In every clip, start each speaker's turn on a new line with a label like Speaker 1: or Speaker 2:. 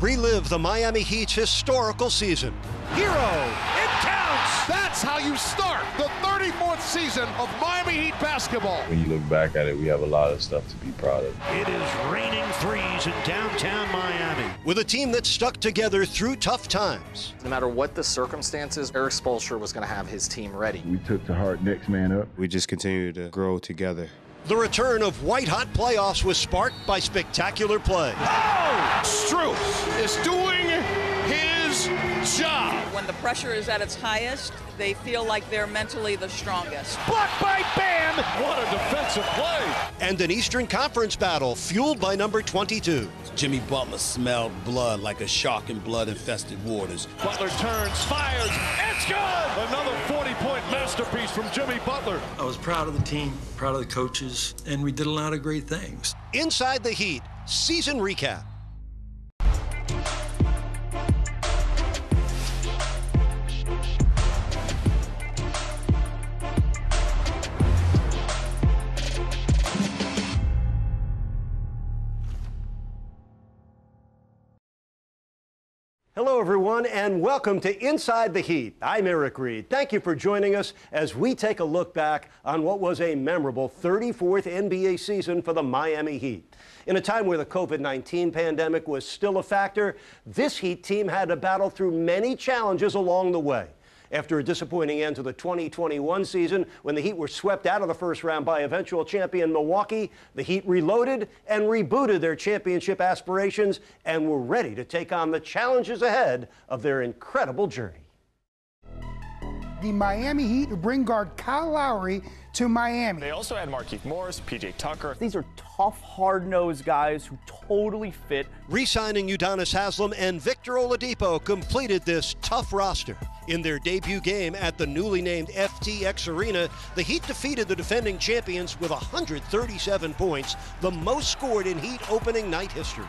Speaker 1: Relive the Miami Heat's historical season. Hero!
Speaker 2: It counts! That's how you start the 34th season of Miami Heat basketball.
Speaker 3: When you look back at it, we have a lot of stuff to be proud of.
Speaker 4: It is raining threes in downtown Miami.
Speaker 1: With a team that stuck together through tough times.
Speaker 5: No matter what the circumstances, Erik Spoelstra was going to have his team ready.
Speaker 3: We took to heart next man up.
Speaker 6: We just continue to grow together.
Speaker 1: The return of white-hot playoffs was sparked by spectacular play.
Speaker 2: Oh! Strus is doing his job.
Speaker 7: When the pressure is at its highest, they feel like they're mentally the strongest.
Speaker 2: Blocked by Bam! What a defensive play!
Speaker 1: And an Eastern Conference battle fueled by number 22.
Speaker 8: Jimmy Butler smelled blood like a shark in blood-infested waters.
Speaker 2: Butler turns, fires, it's good! Another 40-point masterpiece from Jimmy Butler.
Speaker 9: I was proud of the team, proud of the coaches, and we did a lot of great things.
Speaker 1: Inside the Heat, season recap. Hello, everyone, and welcome to Inside the Heat. I'm Eric Reed. Thank you for joining us as we take a look back on what was a memorable 34th NBA season for the Miami Heat. In a time where the COVID-19 pandemic was still a factor, this Heat team had to battle through many challenges along the way. After a disappointing end to the 2021 season, when the Heat were swept out of the first round by eventual champion Milwaukee, the Heat reloaded and rebooted their championship aspirations and were ready to take on the challenges ahead of their incredible journey.
Speaker 10: The Miami Heat bring guard Kyle Lowry to Miami.
Speaker 11: They also had Markieff Morris, PJ Tucker.
Speaker 12: These are tough, hard-nosed guys who totally fit.
Speaker 1: Re-signing Udonis Haslem and Victor Oladipo completed this tough roster. In their debut game at the newly named FTX Arena, the Heat defeated the defending champions with 137 points, the most scored in Heat opening night history.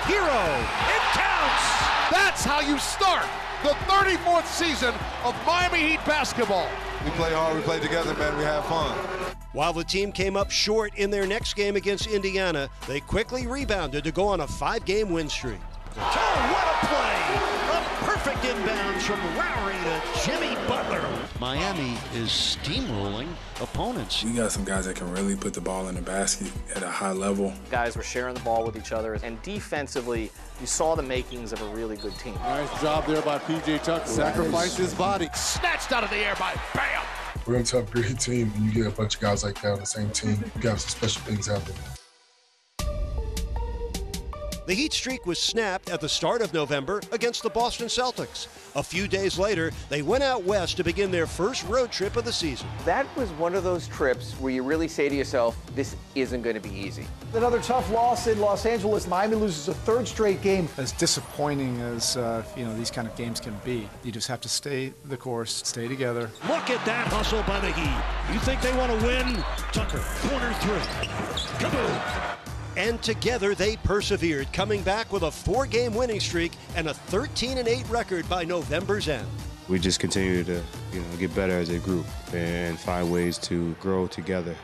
Speaker 2: Hero! It counts! That's how you start the 34th season of Miami Heat basketball.
Speaker 13: We play hard, we play together, man, we have fun.
Speaker 1: While the team came up short in their next game against Indiana, they quickly rebounded to go on a 5-game win streak.
Speaker 4: Oh, what a play! A perfect inbounds from Lowry to Jimmy Butler. Miami is steamrolling opponents.
Speaker 14: We got some guys that can really put the ball in the basket at a high level.
Speaker 5: Guys were sharing the ball with each other, and defensively, you saw the makings of a really good team.
Speaker 15: Nice job there by PJ Tucker. Sacrificed his body.
Speaker 2: Snatched out of the air by Bam!
Speaker 14: We're a tough, great team, and you get a bunch of guys like that on the same team. You got some special things happening.
Speaker 1: The Heat streak was snapped at the start of November against the Boston Celtics. A few days later, they went out west to begin their first road trip of the season.
Speaker 16: That was one of those trips where you really say to yourself, this isn't going to be easy.
Speaker 17: Another tough loss in Los Angeles. Miami loses a third straight game.
Speaker 18: As disappointing as these kind of games can be, you just have to stay the course, stay together.
Speaker 4: Look at that hustle by the Heat. You think they want to win? Tucker, corner three. Kaboom!
Speaker 1: And together they persevered, coming back with a 4-game winning streak and a 13-8 record by November's end.
Speaker 6: We just continue to, get better as a group and find ways to grow together.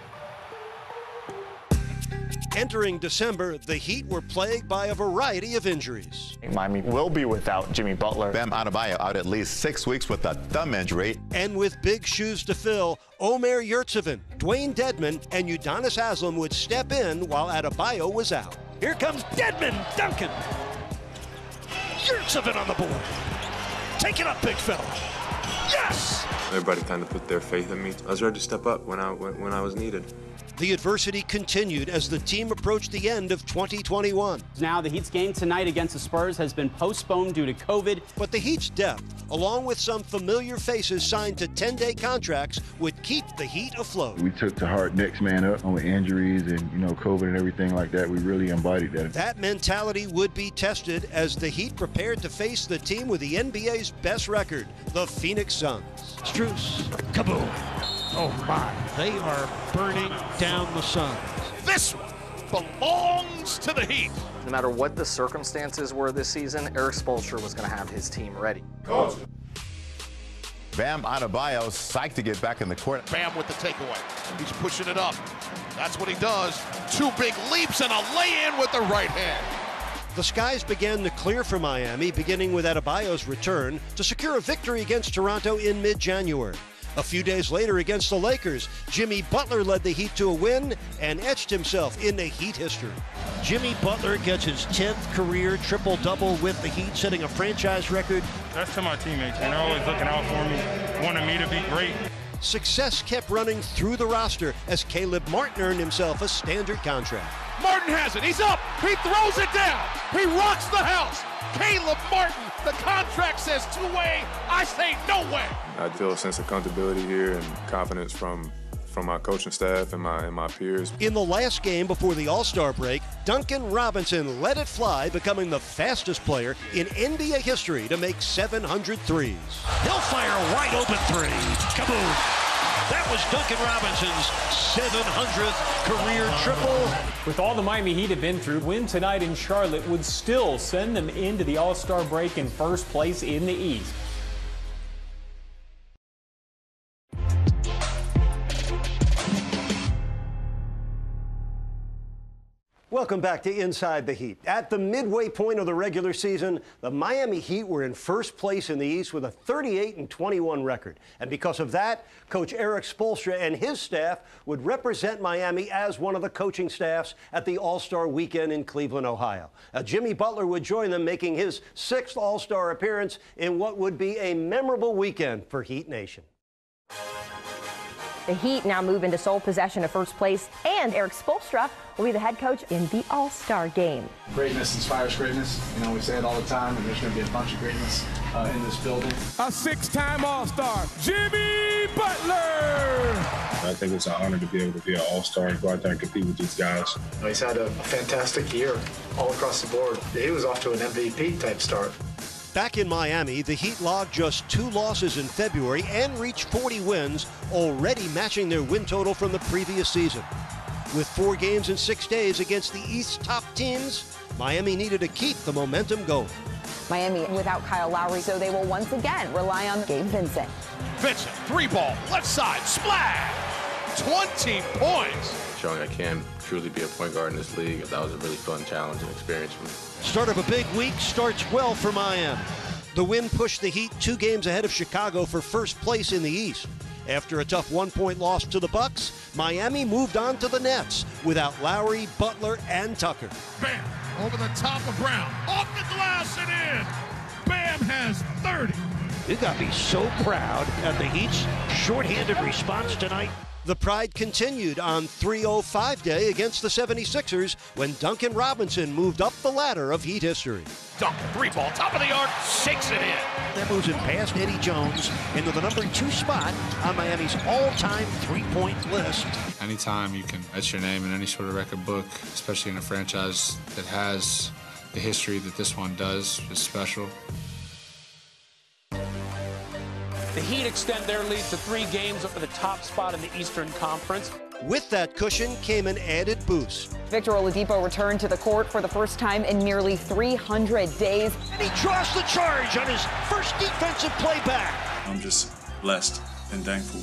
Speaker 1: Entering December, the Heat were plagued by a variety of injuries.
Speaker 11: Miami will be without Jimmy Butler.
Speaker 19: Bam Adebayo out at least 6 weeks with a thumb injury.
Speaker 1: And with big shoes to fill, Omer Yurtseven, Dwayne Dedmon, and Udonis Haslem would step in while Adebayo was out.
Speaker 4: Here comes Dedmon, Duncan. Yurtseven on the board. Take it up, big fella. Yes!
Speaker 13: Everybody kind of put their faith in me. I was ready to step up when I was needed.
Speaker 1: The adversity continued as the team approached the end of 2021.
Speaker 12: Now the Heat's game tonight against the Spurs has been postponed due to COVID.
Speaker 1: But the Heat's depth, along with some familiar faces signed to 10-day contracts, would keep the Heat afloat.
Speaker 3: We took to heart next man up with injuries and, COVID and everything like that. We really embodied that.
Speaker 1: That mentality would be tested as the Heat prepared to face the team with the NBA's best record, the Phoenix Suns.
Speaker 4: Strus, kaboom. Oh my, they are burning down the Suns.
Speaker 2: This one belongs to the Heat.
Speaker 5: No matter what the circumstances were this season, Erik Spoelstra was going to have his team ready.
Speaker 19: Coach. Bam Adebayo psyched to get back in the court.
Speaker 2: Bam with the takeaway. He's pushing it up. That's what he does. 2 big leaps and a lay-in with the right hand.
Speaker 1: The skies began to clear for Miami, beginning with Adebayo's return to secure a victory against Toronto in mid-January. A few days later against the Lakers, Jimmy Butler led the Heat to a win and etched himself into Heat history. Jimmy Butler gets his 10th career triple-double with the Heat, setting a franchise record.
Speaker 20: That's to my teammates, and they're always looking out for me, wanting me to be great.
Speaker 1: Success kept running through the roster as Caleb Martin earned himself a standard contract.
Speaker 2: Martin has it. He's up. He throws it down. He rocks the house. Caleb Martin. The contract says two-way. I say no way.
Speaker 13: I feel a sense of comfortability here and confidence from my coaching staff and my peers.
Speaker 1: In the last game before the All-Star break, Duncan Robinson let it fly, becoming the fastest player in NBA history to make 700 threes.
Speaker 4: He'll fire a wide open three. Kaboom. That was Duncan Robinson's 700th career triple.
Speaker 21: With all the Miami Heat have been through, win tonight in Charlotte would still send them into the All-Star break in first place in the East.
Speaker 1: Welcome back to Inside the Heat. At the midway point of the regular season, the Miami Heat were in first place in the East with a 38-21 record. And because of that, Coach Erik Spoelstra and his staff would represent Miami as one of the coaching staffs at the All-Star Weekend in Cleveland, Ohio. Jimmy Butler would join them, making his 6th All-Star appearance in what would be a memorable weekend for Heat Nation.
Speaker 22: The Heat now move into sole possession of first place, and Erik Spoelstra will be the head coach in the All-Star game.
Speaker 18: Greatness inspires greatness. You know, we say it all the time, and there's going to be a bunch of greatness in this building.
Speaker 2: A 6-time All-Star, Jimmy Butler.
Speaker 13: I think it's an honor to be able to be an All-Star and go out there and compete with these guys.
Speaker 23: He's had a fantastic year all across the board. He was off to an MVP-type start.
Speaker 1: Back in Miami, the Heat logged just 2 losses in February and reached 40 wins, already matching their win total from the previous season. With 4 games in 6 days against the East's top teams, Miami needed to keep the momentum going.
Speaker 22: Miami without Kyle Lowry, so they will once again rely on Gabe Vincent.
Speaker 2: Vincent, 3-ball, left side, splash! 20 points!
Speaker 13: Showing I can truly be a point guard in this league. That was a really fun challenge and experience for me.
Speaker 1: Start of a big week starts well for Miami. The win pushed the Heat 2 games ahead of Chicago for first place in the East. After a tough 1-point loss to the Bucks, Miami moved on to the Nets without Lowry, Butler, and Tucker.
Speaker 2: Bam! Over the top of Brown. Off the glass and in! Bam has 30.
Speaker 4: You got to be so proud at the Heat's shorthanded response tonight.
Speaker 1: The pride continued on 305 Day against the 76ers when Duncan Robinson moved up the ladder of Heat history.
Speaker 2: Duncan, 3-ball, top of the arc, shakes it in.
Speaker 4: That moves him past Eddie Jones into the number 2 spot on Miami's all-time three-point list.
Speaker 6: Anytime you can etch your name in any sort of record book, especially in a franchise that has the history that this one does, is special.
Speaker 21: The Heat extend their lead to 3 games for the top spot in the Eastern Conference.
Speaker 1: With that cushion came an added boost.
Speaker 22: Victor Oladipo returned to the court for the first time in nearly 300 days.
Speaker 4: And he draws the charge on his first defensive play back.
Speaker 24: I'm just blessed and thankful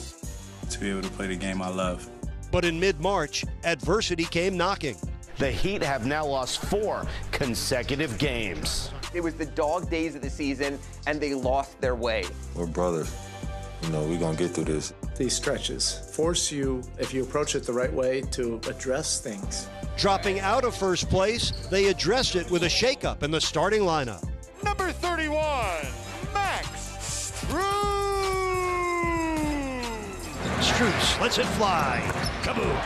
Speaker 24: to be able to play the game I love.
Speaker 1: But in mid-March, adversity came knocking.
Speaker 25: The Heat have now lost 4 consecutive games.
Speaker 16: It was the dog days of the season, and they lost their way.
Speaker 13: We're brothers. You know, we're going to get through this.
Speaker 18: These stretches force you, if you approach it the right way, to address things.
Speaker 1: Dropping out of first place, they addressed it with a shakeup in the starting lineup.
Speaker 2: Number 31, Max Strus.
Speaker 4: Strus lets it fly. Kaboom.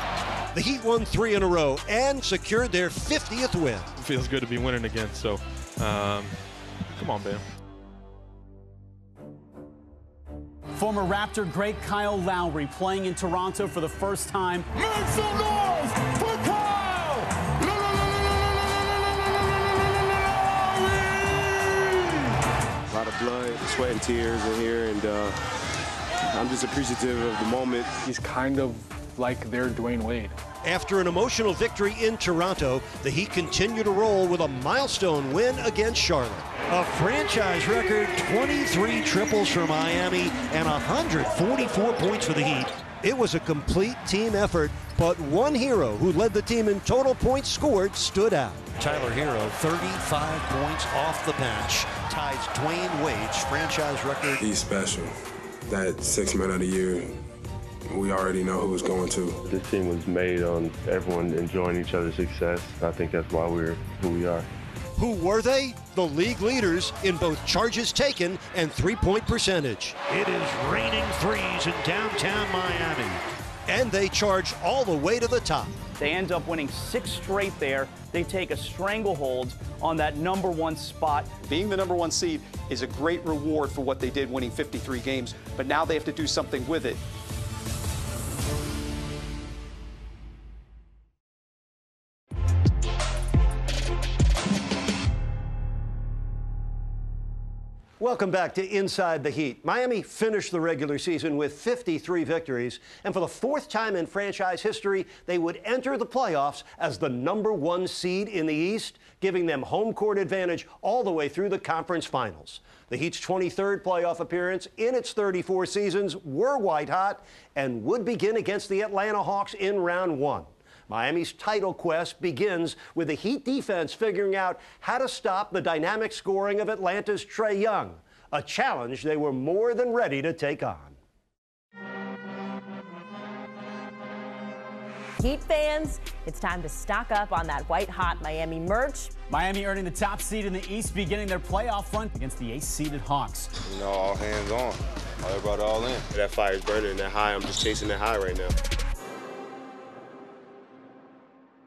Speaker 1: The Heat won 3 in a row and secured their 50th win.
Speaker 26: It feels good to be winning again, so come on, Bam.
Speaker 12: Former Raptor great Kyle Lowry playing in Toronto for the first time.
Speaker 2: Make some noise for Kyle Lowry!
Speaker 6: A lot of blood, sweat, and tears in here, and I'm just appreciative of the moment.
Speaker 18: He's kind of like their Dwayne Wade.
Speaker 1: After an emotional victory in Toronto, the Heat continue to roll with a milestone win against Charlotte.
Speaker 4: A franchise record 23 triples for Miami and 144 points for the Heat.
Speaker 1: It was a complete team effort, but one hero who led the team in total points scored stood out.
Speaker 4: Tyler Hero, 35 points off the bench, ties Dwayne Wade's franchise record.
Speaker 13: He's special. That 6th man of the year, we already know who it's going to.
Speaker 7: This team was made on everyone enjoying each other's success. I think that's why we're who we are.
Speaker 1: Who were they? The league leaders in both charges taken and three-point percentage.
Speaker 4: It is raining threes in downtown Miami.
Speaker 1: And they charge all the way to the top.
Speaker 8: They end up winning 6 straight there. They take a stranglehold on that #1 spot.
Speaker 9: Being the #1 seed is a great reward for what they did, winning 53 games, but now they have to do something with it.
Speaker 1: Welcome back to Inside the Heat. Miami finished the regular season with 53 victories, and for the 4th time in franchise history, they would enter the playoffs as the #1 seed in the East, giving them home court advantage all the way through the conference finals. The Heat's 23rd playoff appearance in its 34 seasons were white hot and would begin against the Atlanta Hawks in round 1. Miami's title quest begins with the Heat defense figuring out how to stop the dynamic scoring of Atlanta's Trae Young, a challenge they were more than ready to take on.
Speaker 22: Heat fans, it's time to stock up on that white-hot Miami merch.
Speaker 12: Miami earning the top seed in the East, beginning their playoff run against the 8th-seeded Hawks.
Speaker 10: You know, all hands on. Everybody all in. That fire's burning, that high, I'm just chasing that high right now.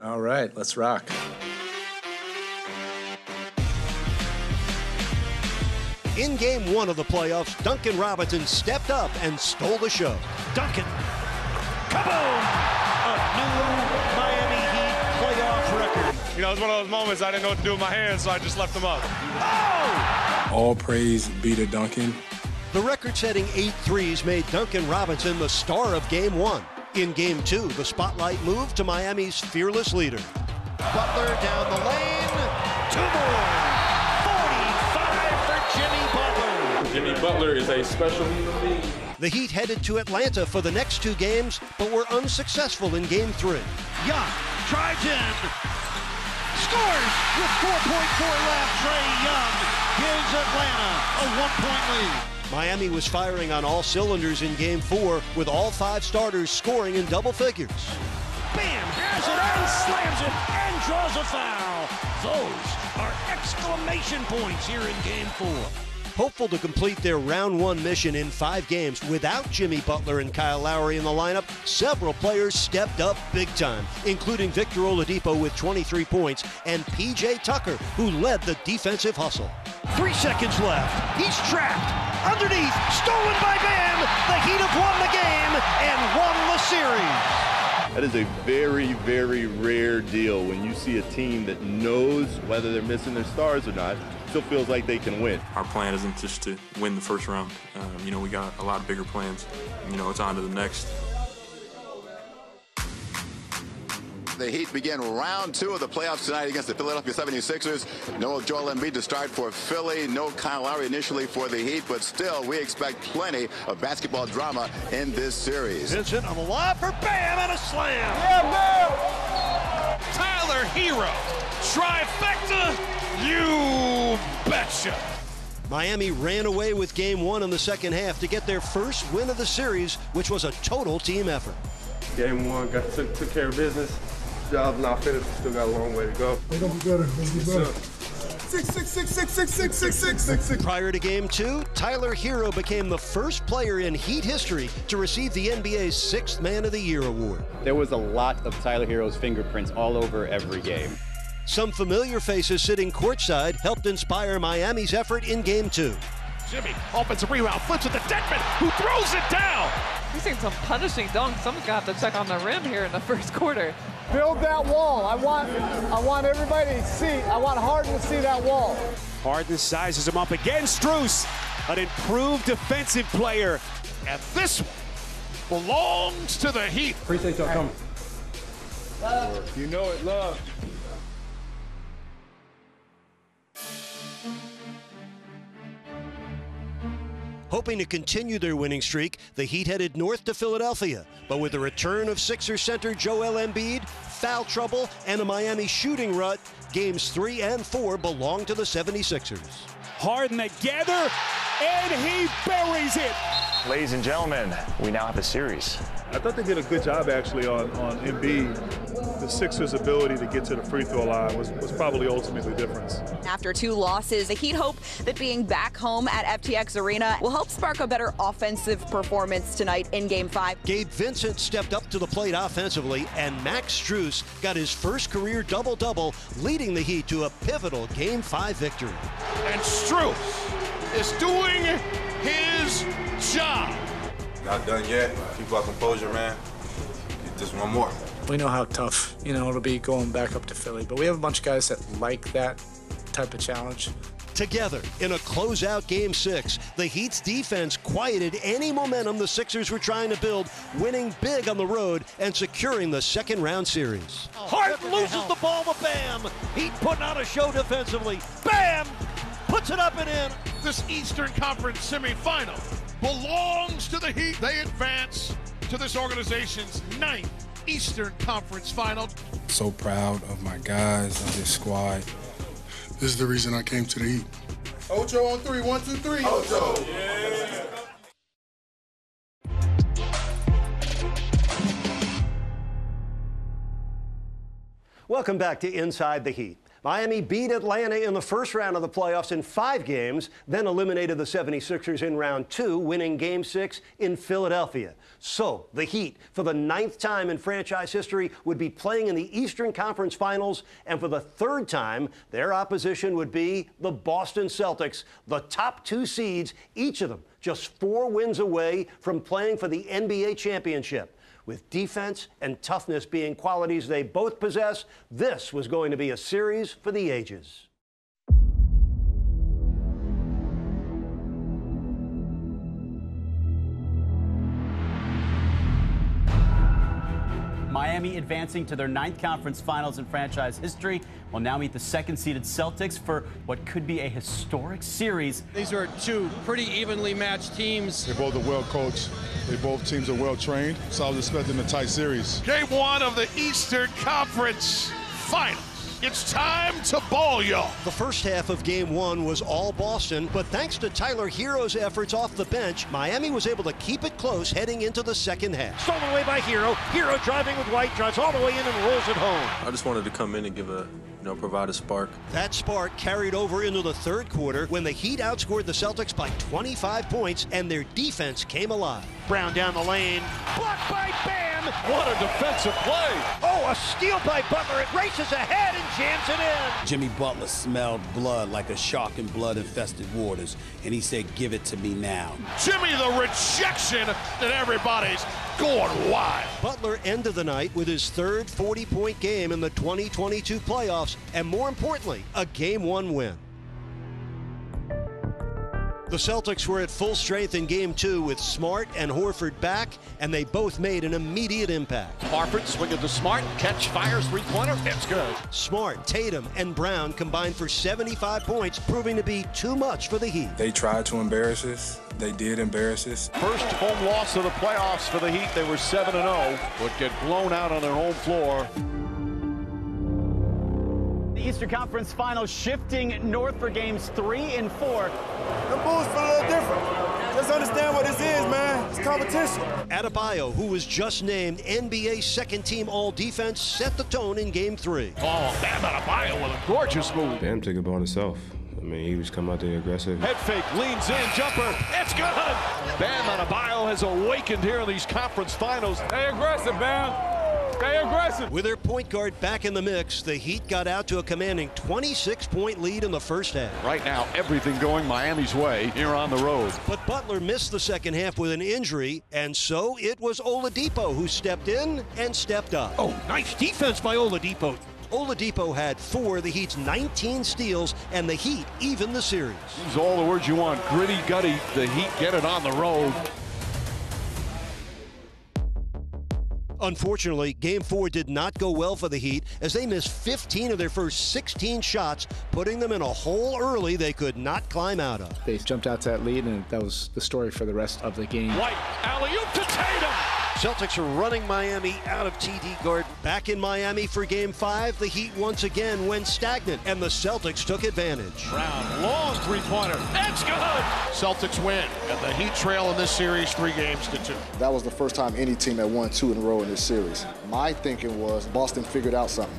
Speaker 23: All right, let's rock.
Speaker 1: In game 1 of the playoffs, Duncan Robinson stepped up and stole the show.
Speaker 4: Duncan, kaboom! A new Miami Heat playoff record.
Speaker 20: You know, it was one of those moments I didn't know what to do with my hands, so I just left them up.
Speaker 1: Oh!
Speaker 13: All praise be to Duncan.
Speaker 1: The record-setting 8 threes made Duncan Robinson the star of game 1. In game 2, the spotlight moved to Miami's fearless leader.
Speaker 4: Butler down the lane. 2 more. 45 for Jimmy Butler.
Speaker 26: Jimmy Butler is a special human being.
Speaker 1: The Heat headed to Atlanta for the next 2 games, but were unsuccessful in game 3.
Speaker 4: Young drives in. Scores with 4.4 left. Trae Young gives Atlanta a 1-point lead.
Speaker 1: Miami was firing on all cylinders in game 4, with all 5 starters scoring in double figures.
Speaker 4: Bam! Has it and slams it and draws a foul. Those are exclamation points here in game 4.
Speaker 1: Hopeful to complete their round 1 mission in 5 games without Jimmy Butler and Kyle Lowry in the lineup, several players stepped up big time, including Victor Oladipo with 23 points and P.J. Tucker, who led the defensive hustle.
Speaker 4: 3 seconds left. He's trapped. Underneath, stolen by Bam. The Heat have won the game and won the series.
Speaker 7: That is a very, very rare deal when you see a team that knows whether they're missing their stars or not, still feels like they can win.
Speaker 13: Our plan isn't just to win the first round. You know, we got a lot of bigger plans. You know, it's on to the next.
Speaker 14: The Heat begin round 2 of the playoffs tonight against the Philadelphia 76ers. No Joel Embiid to start for Philly. No Kyle Lowry initially for the Heat, but still we expect plenty of basketball drama in this series.
Speaker 4: Vincent on the lob for Bam and a slam.
Speaker 2: Yeah, Bam! Tyler Hero. Trifecta. You betcha.
Speaker 1: Miami ran away with game 1 in the second half to get their first win of the series, which was a total team effort.
Speaker 7: Game 1 took care of business. Job's not finished. Still got a long way to go.
Speaker 15: They're gonna be better.
Speaker 1: Prior to game 2, Tyler Hero became the first player in Heat history to receive the NBA's 6th Man of the Year award.
Speaker 27: There was a lot of Tyler Hero's fingerprints all over every game.
Speaker 1: Some familiar faces sitting courtside helped inspire Miami's effort in game 2.
Speaker 2: Jimmy, offensive rebound, flips it to Dedmon, who throws it down.
Speaker 28: We've seen some punishing dunks. Someone's gonna have to check on the rim here in the first quarter.
Speaker 17: Build that wall. I want everybody to see. I want Harden to see that wall.
Speaker 29: Harden sizes him up again. Strus, an improved defensive player.
Speaker 2: And this belongs to the Heat.
Speaker 29: Appreciate y'all coming.
Speaker 7: You know it, love.
Speaker 1: Hoping to continue their winning streak, the Heat headed north to Philadelphia. But with the return of Sixers center Joel Embiid, foul trouble, and a Miami shooting rut, games 3 and 4 belong to the 76ers.
Speaker 29: Harden together, and he buries it.
Speaker 3: Ladies and gentlemen, we now have a series.
Speaker 5: I thought they did a good job actually on Embiid. The Sixers' ability to get to the free throw line was probably ultimately the difference.
Speaker 11: After 2 losses, the Heat hope that being back home at FTX Arena will help spark a better offensive performance tonight in Game 5.
Speaker 1: Gabe Vincent stepped up to the plate offensively, and Max Strus got his first career double-double, leading the Heat to a pivotal Game 5 victory.
Speaker 2: And Strus is doing his job.
Speaker 13: Not done yet. Keep our composure, man. Get this one more.
Speaker 18: We know how tough, it'll be going back up to Philly, but we have a bunch of guys that like that type of challenge.
Speaker 1: Together, in a closeout Game 6, the Heat's defense quieted any momentum the Sixers were trying to build, winning big on the road and securing the second-round series.
Speaker 15: Harden loses the ball to Bam. Heat putting on a show defensively. Bam! Puts it up and in.
Speaker 2: This Eastern Conference semifinal belongs to the Heat. They advance to this organization's 9th Eastern Conference final.
Speaker 16: So proud of my guys, of this squad. This is the reason I came to the Heat.
Speaker 19: Ocho on 3, 1, 2, 3. Ocho.
Speaker 16: Yeah.
Speaker 1: Welcome back to Inside the Heat. Miami beat Atlanta in the first round of the playoffs in 5 games, then eliminated the 76ers in round 2, winning Game 6 in Philadelphia. So the Heat, for the 9th time in franchise history, would be playing in the Eastern Conference Finals, and for the 3rd time, their opposition would be the Boston Celtics, the top 2 seeds, each of them just 4 wins away from playing for the NBA championship. With defense and toughness being qualities they both possess, this was going to be a series for the ages.
Speaker 12: Miami advancing to their 9th conference finals in franchise history will now meet the 2nd-seeded Celtics for what could be a historic series.
Speaker 21: These are 2 pretty evenly matched teams.
Speaker 16: They're both well coached. Both teams are well trained, so I was expecting a tight series.
Speaker 2: Game 1 of the Eastern Conference Finals. It's time to ball, y'all.
Speaker 1: The first half of Game 1 was all Boston, but thanks to Tyler Hero's efforts off the bench, Miami was able to keep it close heading into the second half.
Speaker 15: Stolen away by Hero. Hero driving with White, drives all the way in and rolls it home.
Speaker 13: I just wanted to come in and give provide a spark.
Speaker 1: That spark carried over into the third quarter when the Heat outscored the Celtics by 25 points and their defense came alive.
Speaker 15: Brown down the lane. Blocked by Bam. What a defensive play. Oh, a steal by Butler. It races ahead and jams it in.
Speaker 24: Jimmy Butler smelled blood like a shark in blood-infested waters, and he said, give it to me now.
Speaker 2: Jimmy, the rejection that everybody's going wild.
Speaker 1: Butler ended the night with his 3rd 40-point game in the 2022 playoffs, and more importantly, a Game 1 win. The Celtics were at full strength in Game 2 with Smart and Horford back, and they both made an immediate impact.
Speaker 15: Horford swinging to Smart, catch, fires, 3-pointer, it's good.
Speaker 1: Smart, Tatum, and Brown combined for 75 points, proving to be too much for the Heat.
Speaker 16: They tried to embarrass us. They did embarrass us.
Speaker 21: First home loss of the playoffs for the Heat. They were 7-0, would get blown out on their home floor.
Speaker 12: The Eastern Conference Finals shifting north for games 3 and 4.
Speaker 19: The Bulls feel a little different. Just understand what this is, man. It's competition.
Speaker 1: Adebayo, who was just named NBA second-team All-Defense, set the tone in Game 3.
Speaker 2: Oh, Bam Adebayo with a gorgeous move.
Speaker 13: Bam took it on himself. I mean, he was coming out there aggressive.
Speaker 21: Head fake, leans in, jumper, it's good. Bam Adebayo has awakened here in these conference finals. Stay aggressive, Bam. Stay aggressive.
Speaker 1: With their point guard back in the mix, the Heat got out to a commanding 26-point lead in the first half.
Speaker 21: Right now, everything going Miami's way here on the road.
Speaker 1: But Butler missed the second half with an injury, and so it was Oladipo who stepped in and stepped up.
Speaker 15: Oh, nice defense by Oladipo.
Speaker 1: Oladipo had 4 of the Heat's 19 steals, and the Heat evened the series.
Speaker 21: These are all the words you want. Gritty, gutty, the Heat get it on the road.
Speaker 1: Unfortunately, Game 4 did not go well for the Heat as they missed 15 of their first 16 shots, putting them in a hole early they could not climb out of.
Speaker 18: They jumped out to that lead, and that was the story for the rest of the game.
Speaker 21: White, alley-oop to Tatum!
Speaker 4: Celtics are running Miami out of TD Garden.
Speaker 1: Back in Miami for Game 5, the Heat once again went stagnant, and the Celtics took advantage.
Speaker 21: Brown, long three-pointer. It's good! Celtics win, and the Heat trail in this series 3-2.
Speaker 6: That was the first time any team had won 2 in a row in this series. My thinking was Boston figured out something.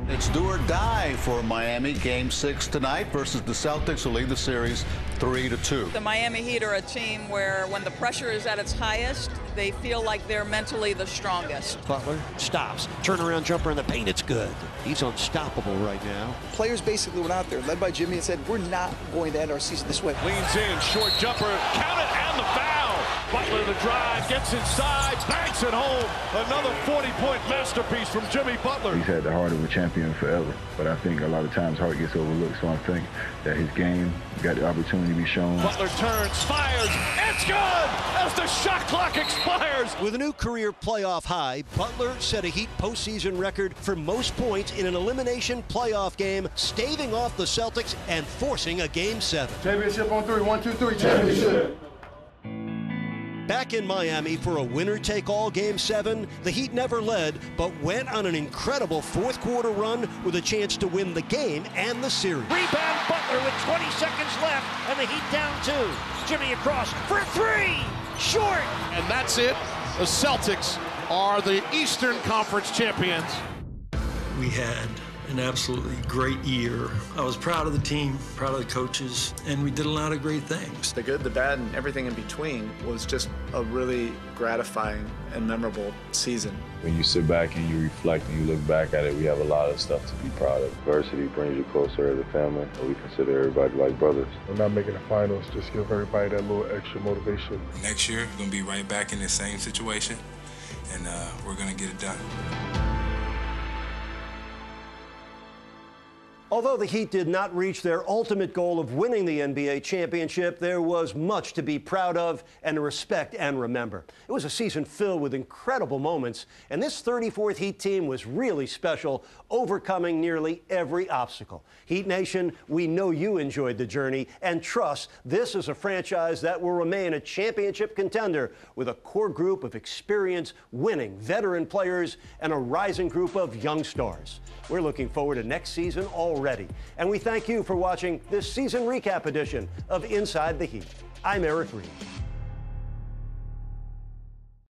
Speaker 8: It's do or die for Miami. Game 6 tonight versus the Celtics, who lead the series 3-2.
Speaker 9: The Miami Heat are a team where when the pressure is at its highest, they feel like they're mentally the strongest.
Speaker 4: Butler stops. Turnaround jumper in the paint. It's good. He's unstoppable right now.
Speaker 10: Players basically went out there, led by Jimmy, and said, we're not going to end our season this way.
Speaker 21: Leans in, short jumper, count it, and the foul. Butler the drive, gets inside, banks it home. Another 40-point masterpiece from Jimmy Butler.
Speaker 20: He's had the heart of a champion forever, but I think a lot of times heart gets overlooked, so I think that his game got the opportunity to be shown.
Speaker 21: Butler turns, fires, it's good as the shot clock expires.
Speaker 1: With a new career playoff high, Butler set a Heat postseason record for most points in an elimination playoff game, staving off the Celtics and forcing a Game 7.
Speaker 6: Championship on 3, 1, 2, 3, championship.
Speaker 1: Back in Miami for a winner-take-all Game 7, the Heat never led, but went on an incredible fourth-quarter run with a chance to win the game and the series.
Speaker 15: Rebound Butler with 20 seconds left, and the Heat down 2. Jimmy across for 3, short.
Speaker 21: And that's it. The Celtics are the Eastern Conference champions.
Speaker 22: We had an absolutely great year. I was proud of the team, proud of the coaches, and we did a lot of great things.
Speaker 18: The good, the bad, and everything in between was just a really gratifying and memorable season.
Speaker 23: When you sit back and you reflect and you look back at it, we have a lot of stuff to be proud of. Adversity brings you closer as a family, and we consider everybody like brothers.
Speaker 6: We're not making the finals, just give everybody that little extra motivation.
Speaker 25: Next year, we're going to be right back in the same situation, and we're going to get it done.
Speaker 1: Although the Heat did not reach their ultimate goal of winning the NBA championship, there was much to be proud of and to respect and remember. It was a season filled with incredible moments, and this 34th Heat team was really special, overcoming nearly every obstacle. Heat Nation, we know you enjoyed the journey, and trust this is a franchise that will remain a championship contender with a core group of experienced, winning veteran players and a rising group of young stars. We're looking forward to next season already. And we thank you for watching this season recap edition of Inside the Heat. I'm Eric Reed.